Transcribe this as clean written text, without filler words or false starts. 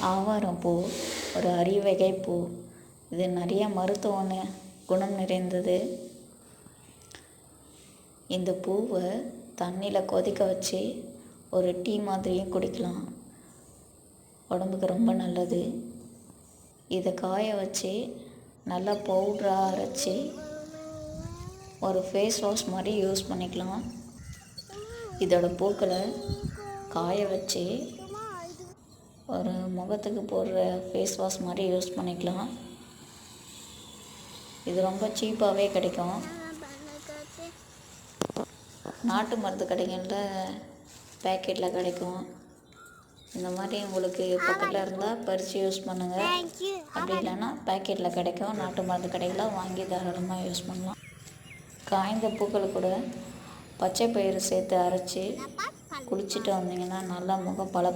ஆவாரம் பூ ஒரு அரிய வகை பூ. இது நிறைய மருத்துவ குணம் நிறைந்தது. இந்த பூவை தண்ணியில் கொதிக்க வச்சு ஒரு டீ மாதிரியும் குடிக்கலாம். உடம்புக்கு ரொம்ப நல்லது. இதை காய வச்சு நல்லா பவுட்ராக அரைச்சி ஒரு ஃபேஸ் வாஷ் மாதிரி யூஸ் பண்ணிக்கலாம். இதோட பூக்களை காய வச்சு ஒரு முகத்துக்கு போடுற ஃபேஸ் வாஷ் மாதிரி யூஸ் பண்ணிக்கலாம். இது ரொம்ப சீப்பாகவே கிடைக்கும். நாட்டு மருந்து கடைகளில் பேக்கெட்டில் கிடைக்கும். இந்த மாதிரி உங்களுக்கு பக்கத்தில் இருந்தால் பறித்து யூஸ் பண்ணுங்கள். அப்படி இல்லைன்னா பேக்கெட்டில் கிடைக்கும். நாட்டு மருந்து கடையில் வாங்கி தாராளமாக யூஸ் பண்ணலாம். காய்ந்த பூக்கள் கூட பச்சை பயிறு சேர்த்து அரைச்சி குளிச்சுட்டு வந்தீங்கன்னா நல்லா முகம் பல